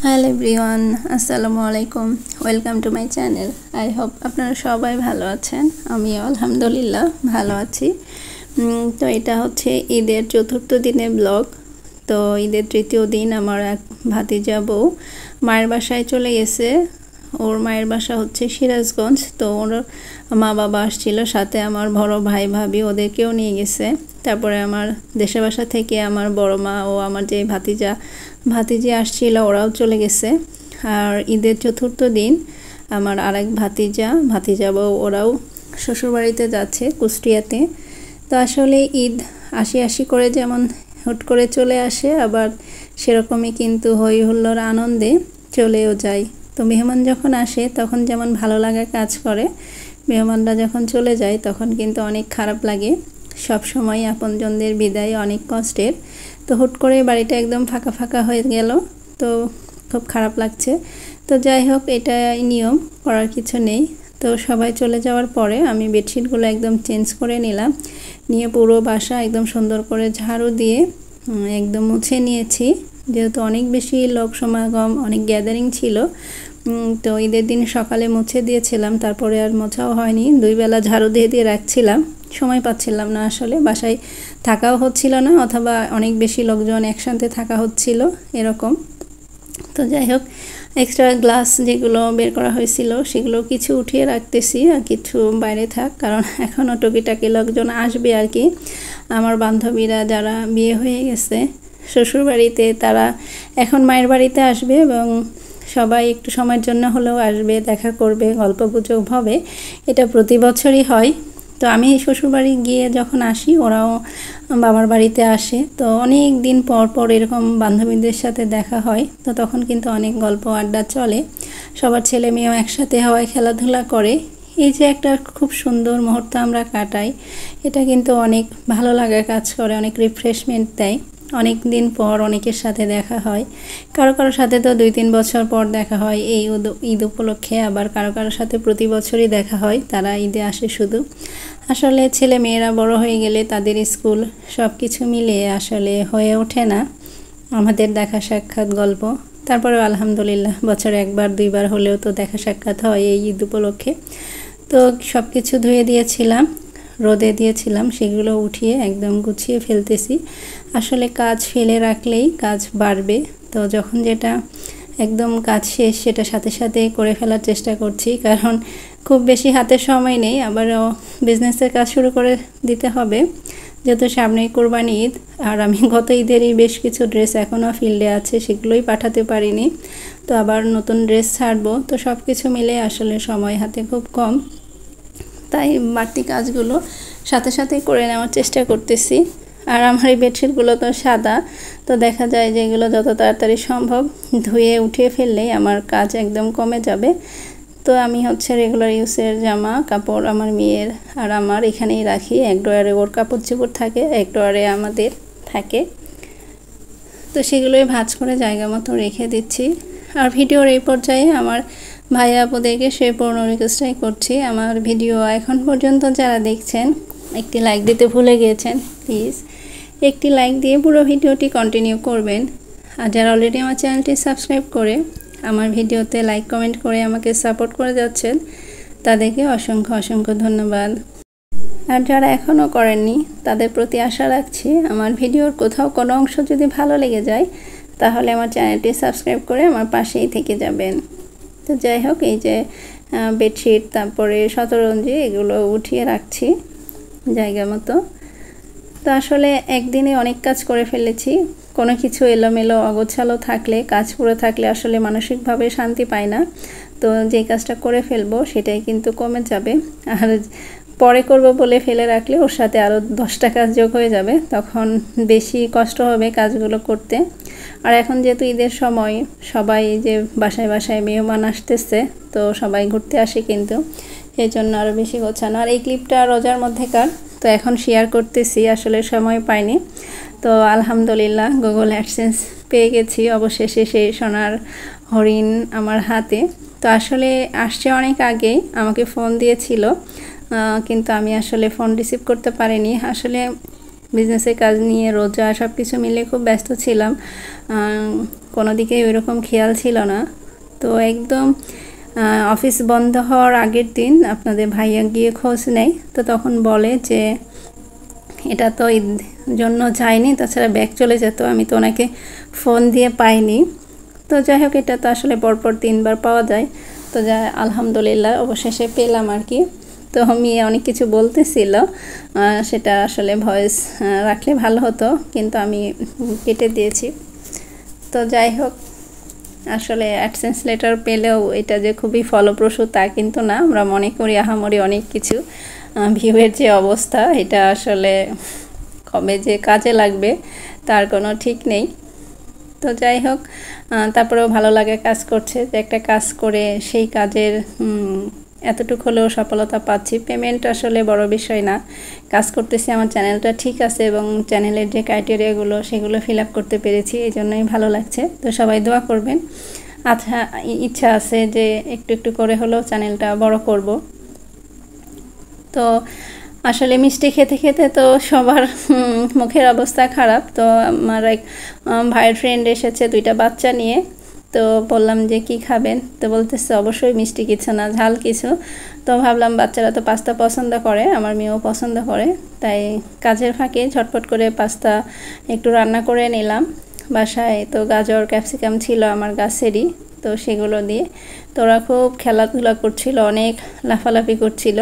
Hello everyone, আসসালামু আলাইকুম। Welcome to my channel. I hope আপনারা সবাই ভালো আছেন। আমিও আলহামদুলিল্লাহ ভালো আছি। তো এটা হচ্ছে ঈদের চতুর্থ দিনের ব্লগ। তো ঈদের তৃতীয় দিন আমার এক ভাতিজা বউ মায়ের বাসায় চলে গেছে। ওর মায়ের বাসা হচ্ছে সিরাজগঞ্জ। তো ওর মা বাবা আসছিল, সাথে আমার বড় ভাই ভাবি ওদেরকেও নিয়ে গেছে। তারপরে আমার দেশের বাসা থেকে আমার বড় মা ও আমার যে ভাতিজি আসছিল ওরাও চলে গেছে। আর ঈদের চতুর্থ দিন আমার আরেক ভাতিজা বউ ওরাও শ্বশুরবাড়িতে যাচ্ছে কুষ্টিয়াতে। তো আসলে ঈদ আসি করে যেমন হুট করে চলে আসে, আবার সেরকমই কিন্তু হই হুল্লোড় আনন্দে চলেও যায়। তো মেহমান যখন আসে তখন যেমন ভালো লাগা কাজ করে, মেহমানরা যখন চলে যায় তখন কিন্তু অনেক খারাপ লাগে। সব সময় আপনজনদের বিদায় অনেক কষ্টের। তো হুট করে বাড়িটা একদম ফাঁকা ফাঁকা হয়ে গেল, তো খুব খারাপ লাগছে। তো যাই হোক, এটা নিয়ম, করার কিছু নেই। তো সবাই চলে যাওয়ার পরে আমি বেডশিটগুলো একদম চেঞ্জ করে নিলাম, নিয়ে পুরো বাসা একদম সুন্দর করে ঝাড়ু দিয়ে একদম মুছে নিয়েছি। যেহেতু অনেক বেশি লোক সমাগম, অনেক গ্যাদারিং ছিল, তো ঈদের দিন সকালে মুছে দিয়েছিলাম, তারপরে আর মোছাও হয়নি। 2 বেলা ঝাড়ু দিয়ে রাখছিলাম, সময় পাচ্ছিলাম না, আসলে বাসায় থাকাও হচ্ছিল না, অথবা অনেক বেশি লোকজন একসাথে থাকা হচ্ছিল এরকম। তো যাই হোক, এক্সট্রা গ্লাস যেগুলো বের করা হয়েছিল সেগুলো কিছু উঠিয়ে রাখতেছি, আর কিছু বাইরে থাক, কারণ এখনও টুকিটাকি লোকজন আসবে আর কি। আমার বান্ধবীরা যারা বিয়ে হয়ে গেছে শ্বশুরবাড়িতে, তারা এখন মায়ের বাড়িতে আসবে এবং সবাই একটু সময়ের জন্য হলেও আসবে, দেখা করবে, গল্পগুজব হবে। এটা প্রতি বছরই হয়। তো আমি শ্বশুরবাড়ি গিয়ে যখন আসি, ওরাও বাবার বাড়িতে আসে। তো অনেক দিন পর এরকম বান্ধবীদের সাথে দেখা হয়। তো তখন কিন্তু অনেক গল্প আড্ডা চলে, সবার ছেলে মেয়েও একসাথে হয়, খেলাধুলা করে। এই যে একটা খুব সুন্দর মুহূর্ত আমরা কাটাই, এটা কিন্তু অনেক ভালো লাগা কাজ করে, অনেক রিফ্রেশমেন্ট দেয়। অনেক দিন পর অনেকের সাথে দেখা হয়, কারো সাথে তো 2-3 বছর পর দেখা হয় এই ঈদ উপলক্ষে, আবার কারো সাথে প্রতি বছরই দেখা হয়, তারা ঈদে আসে শুধু। আসলে ছেলে মেয়েরা বড় হয়ে গেলে তাদের স্কুল সব কিছু মিলিয়ে আসলে হয়ে ওঠে না আমাদের দেখা সাক্ষাৎ গল্প। তারপরেও আলহামদুলিল্লাহ বছরে 1-2 বার হলেও তো দেখা সাক্ষাৎ হয় এই ঈদ উপলক্ষে। তো সব কিছু ধুয়ে দিয়েছিলাম, রোদে দিয়েছিলাম, সেগুলো উঠিয়ে একদম গুছিয়ে ফেলতেছি। আসলে কাজ ফেলে রাখলেই কাজ বাড়বে। তো যখন যেটা একদম কাজ শেষ, সেটা সাথে সাথে করে ফেলার চেষ্টা করছি, কারণ খুব বেশি হাতে সময় নেই। আবারও বিজনেসের কাজ শুরু করে দিতে হবে, যেহেতু সামনেই কোরবানি ঈদ। আর আমি গত ঈদেরই বেশ কিছু ড্রেস এখনও ফিল্ডে আছে, সেগুলোই পাঠাতে পারিনি। তো আবার নতুন ড্রেস ছাড়বো। তো সব কিছু মিলে আসলে সময় হাতে খুব কম, তাই বাড়তি কাজগুলো সাথে সাথে করে নেওয়ার চেষ্টা করতেছি। আর আমার এই বেডশিটগুলো তো সাদা, তো দেখা যায় যে এগুলো যত তাড়াতাড়ি সম্ভব ধুয়ে উঠিয়ে ফেললেই আমার কাজ একদম কমে যাবে। তো আমি হচ্ছে রেগুলার ইউজের জামা কাপড় আমার মেয়ের আর আমার এখানেই রাখি। এক ড্রয়ারে ওর কাপড় চোপড় থাকে, এক ড্রয়ারে আমাদের থাকে। তো সেগুলোই ভাঁজ করে জায়গা মতো রেখে দিচ্ছি। আর ভিডিওর এই পর্যায়ে আমার ভাইয়া আপুদেরকে সেই পুরনো রিকোয়েস্টটাই করছি, আমার ভিডিও এখন পর্যন্ত যারা দেখছেন একটি লাইক দিতে ভুলে গিয়েছেন, প্লিজ একটি লাইক দিয়ে পুরো ভিডিওটি কন্টিনিউ করবেন। আর যারা অলরেডি আমার চ্যানেলটি সাবস্ক্রাইব করে আমার ভিডিওতে লাইক কমেন্ট করে আমাকে সাপোর্ট করে যাচ্ছেন, তাদেরকে অসংখ্য ধন্যবাদ। আর যারা এখনও করেননি তাদের প্রতি আশা রাখছি, আমার ভিডিওর কোথাও কোনো অংশ যদি ভালো লেগে যায় তাহলে আমার চ্যানেলটি সাবস্ক্রাইব করে আমার পাশেই থেকে যাবেন। তো যাই হোক, এই যে বেডশিট, তারপরে শতরঞ্জি, এগুলো উঠিয়ে রাখছি জায়গা মতো। তো আসলে একদিনে অনেক কাজ করে ফেলেছি। কোনো কিছু এলোমেলো অগোছালো থাকলে, কাজ পড়ে থাকলে আসলে মানসিকভাবে শান্তি পায় না। তো যে কাজটা করে ফেলবো সেটাই কিন্তু কমে যাবে, আর পরে করব বলে ফেলে রাখলে ওর সাথে আরও 10টা কাজ যোগ হয়ে যাবে, তখন বেশি কষ্ট হবে কাজগুলো করতে। আর এখন যেহেতু ঈদের সময়, সবাই যে বাসায় মেহমান আসতেছে, তো সবাই ঘুরতে আসে, কিন্তু এই জন্য আরও বেশি গোছানো। আর এই ক্লিপটা রোজার মধ্যেকার, তো এখন শেয়ার করতেছি, আসলে সময় পাইনি। তো আলহামদুলিল্লাহ গুগল অ্যাডসেন্স পেয়ে গেছি অবশেষে, সেই সোনার হরিণ আমার হাতে। তো আসলে আসছে অনেক আগেই, আমাকে ফোন দিয়েছিল, কিন্তু আমি আসলে ফোন রিসিভ করতে পারিনি। আসলে বিজনেসের কাজ নিয়ে রোজা সব কিছু মিলে খুব ব্যস্ত ছিলাম, কোনো দিকেই ওইরকম খেয়াল ছিল না। তো একদম অফিস বন্ধ হওয়ার আগের দিন আপনাদের ভাইয়া গিয়ে খোঁজ নেয়। তো তখন বলে যে এটা তো ঈদ জন্য যায়নি, তাছাড়া ব্যাগ চলে যেত, আমি তো ওনাকে ফোন দিয়ে পাইনি। তো যাই হোক, এটা তো আসলে পরপর 3বার পাওয়া যায়। তো যা আলহামদুলিল্লাহ অবশেষে পেলাম আর কি। তো আমি অনেক কিছু বলতেছিল, সেটা আসলে ভয়েস রাখলে ভালো হতো, কিন্তু আমি কেটে দিয়েছি। তো যাই হোক, আসলে অ্যাডসেন্স লেটার পেলেও এটা যে খুবই ফলপ্রসূ তা কিন্তু না। আমরা মনে করি আহামরি অনেক কিছু, ভিউয়ের যে অবস্থা এটা আসলে কবে যে কাজে লাগবে তার কোনো ঠিক নেই। তো যাই হোক, তারপরেও ভালো লাগে কাজ করছে, যে একটা কাজ করে সেই কাজের এতটুকু হলেও সফলতা পাচ্ছি। পেমেন্ট আসলে বড় বিষয় না, কাজ করতেছি, আমার চ্যানেলটা ঠিক আছে এবং চ্যানেলের যে ক্রাইটেরিয়াগুলো সেগুলো ফিল আপ করতে পেরেছি, এই জন্যই ভালো লাগছে। তো সবাই দোয়া করবেন। আচ্ছা, ইচ্ছা আছে যে একটু একটু করে হলেও চ্যানেলটা বড় করব। তো আসলে মিষ্টি খেতে খেতে তো সবার মুখের অবস্থা খারাপ। তো আমার এক ভাইয়ের ফ্রেন্ড এসেছে 2টা বাচ্চা নিয়ে। তো বললাম যে কি খাবেন, তো বলতেছে অবশ্যই মিষ্টি কিছু না, ঝাল কিছু। তো ভাবলাম বাচ্চারা তো পাস্তা পছন্দ করে, আমার মেয়েও পছন্দ করে, তাই কাজের ফাঁকে ঝটপট করে পাস্তা একটু রান্না করে নিলাম। বাসায় তো গাজর ক্যাপসিকাম ছিল আমার গাছেরই, তো সেগুলো দিয়ে তো ওরা খুব খেলাধুলা করছিল, অনেক লাফালাফি করছিল।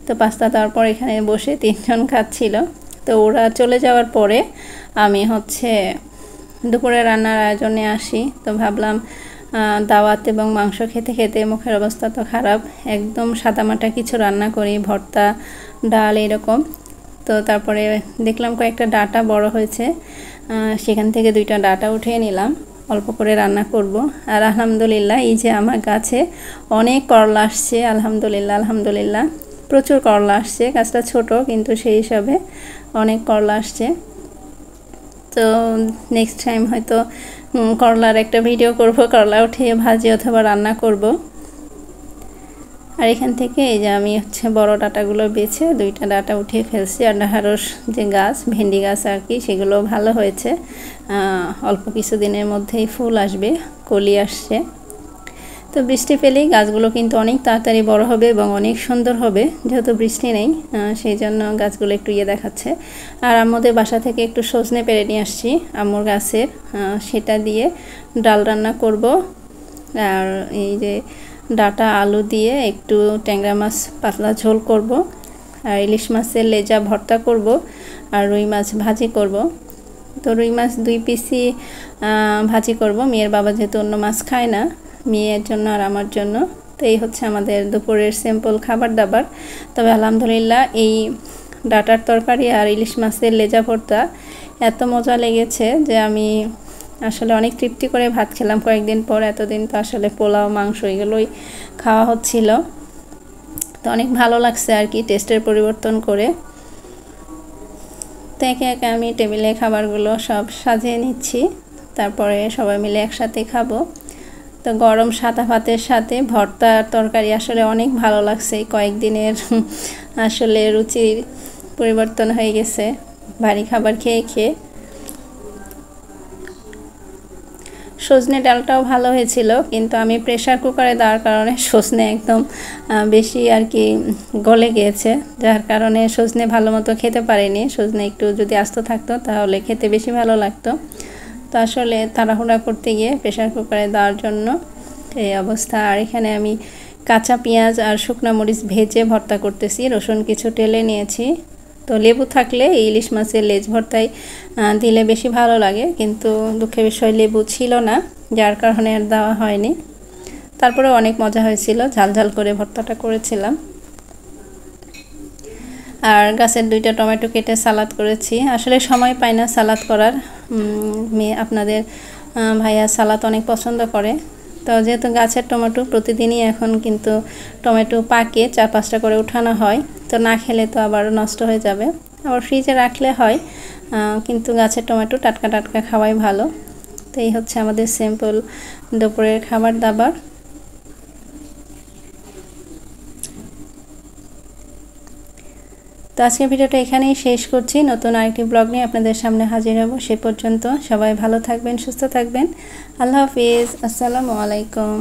তো পাস্তা তারপর এখানে বসে 3জন খাচ্ছিল। তো ওরা চলে যাওয়ার পরে আমি দুপুরে রান্নার আয়োজনে আসি। তো ভাবলাম দাওয়াত এবং মাংস খেতে খেতে মুখের অবস্থা তো খারাপ, একদম সাদামাটা কিছু রান্না করি, ভর্তা, ডাল এরকম। তো তারপরে দেখলাম কয়েকটা ডাঁটা বড় হয়েছে, সেখান থেকে 2টা ডাঁটা উঠিয়ে নিলাম, অল্প করে রান্না করব। আর আলহামদুলিল্লাহ এই যে আমার গাছে অনেক করলা আসছে, আলহামদুলিল্লাহ আলহামদুলিল্লাহ প্রচুর করলা আসছে। গাছটা ছোট কিন্তু সেই হিসাবে অনেক করলা আসছে। তো নেক্সট টাইম হয়তো করলার একটা ভিডিও করব, করলা উঠিয়ে ভাজি অথবা রান্না করব। আর এখান থেকে এই যে আমি বড় ডাঁটাগুলো বেছে 2টা ডাঁটা উঠিয়ে ফেলছি। আর ঢ্যাঁড়স যে গাছ, ভেন্ডি গাছ আর কি, সেগুলো ভালো হয়েছে, অল্প কিছুদিনের মধ্যেই ফুল আসবে, কলি আসছে। তো বৃষ্টি পেলেই গাছগুলো কিন্তু অনেক তাড়াতাড়ি বড় হবে এবং অনেক সুন্দর হবে, যেহেতু বৃষ্টি নেই সেই জন্য গাছগুলো একটু দেখাচ্ছে। আর আমাদের বাসা থেকে একটু সজনে পেড়ে নিয়ে আসছি আম্মুর গাছের, সেটা দিয়ে ডাল রান্না করব। আর এই যে ডাঁটা আলু দিয়ে একটু ট্যাংরা মাছ পাতলা ঝোল করব, আর ইলিশ মাছের লেজা ভর্তা করব, আর রুই মাছ ভাজি করব। তো রুই মাছ 2 পিসই ভাজি করব, মেয়ের বাবা যেহেতু অন্য মাছ খায় না, মেয়ের জন্য আর আমার জন্য। তো এই আমাদের দুপুরের সিম্পল খাবার দাবার। তবে আলহামদুলিল্লাহ এই ডাঁটার তরকারি আর ইলিশ মাছের লেজা ভর্তা এত মজা লেগেছে যে আমি আসলে অনেক তৃপ্তি করে ভাত খেলাম কয়েকদিন পর। এতদিন তো আসলে পোলাও মাংস এগুলোই খাওয়া হচ্ছিল, তো অনেক ভালো লাগছে আর কি টেস্টের পরিবর্তন করে। তো একে একে আমি টেবিলে খাবারগুলো সব সাজিয়ে নিচ্ছি, তারপরে সবাই মিলে একসাথে খাবো। তো গরম সাদা ভাতের সাথে ভর্তা তরকারি আসলে অনেক ভালো লাগছে। কয়েকদিনের আসলে রুচির পরিবর্তন হয়ে গেছে ভারী খাবার খেয়ে খেয়ে। সজনে ডালটাও ভালো হয়েছিল, কিন্তু আমি প্রেসার কুকারে দেওয়ার কারণে সজনে একদম বেশি আর কি গলে গিয়েছে, যার কারণে সজনে ভালো মতো খেতে পারিনি। সজনে একটু যদি আস্ত থাকতো তাহলে খেতে বেশি ভালো লাগতো। তো আসলে তাড়াহুড়া করতে গিয়ে প্রেসার কুকারে দেওয়ার জন্য এই অবস্থা। আর এখানে আমি কাঁচা পেঁয়াজ আর শুকনো মরিচ ভেজে ভর্তা করতেছি, রসুন কিছু টেলে নিয়েছি। তো লেবু থাকলে এই ইলিশ মাছের লেজ ভর্তায় দিলে বেশি ভালো লাগে, কিন্তু দুঃখের বিষয় লেবু ছিল না, যার কারণে আর দেওয়া হয়নি। তারপরে অনেক মজা হয়েছিল, ঝাল ঝাল করে ভর্তাটা করেছিলাম। আর গাছের 2টা টমেটো কেটে সালাদ করেছি। আসলে সময় পাই না সালাদ করার, আপনাদের ভাইয়া সালাদ অনেক পছন্দ করে। তো যেহেতু গাছের টমেটো প্রতিদিনই এখন কিন্তু টমেটো পাকে 4-5টা করে উঠানো হয়, তো না খেলে তো আবার নষ্ট হয়ে যাবে, আবার ফ্রিজে রাখলে হয়, কিন্তু গাছের টমেটো টাটকা টাটকা খাওয়াই ভালো। তো এই আমাদের সিম্পল দুপুরের খাবার দাবার। তো আজকের ভিডিওটা এখানেই শেষ করছি। নতুন আরেকটি ব্লগ নিয়ে আপনাদের সামনে হাজির হব। সে পর্যন্ত সবাই ভালো থাকবেন, সুস্থ থাকবেন। আল্লাহ হাফিজ। আসসালামু আলাইকুম।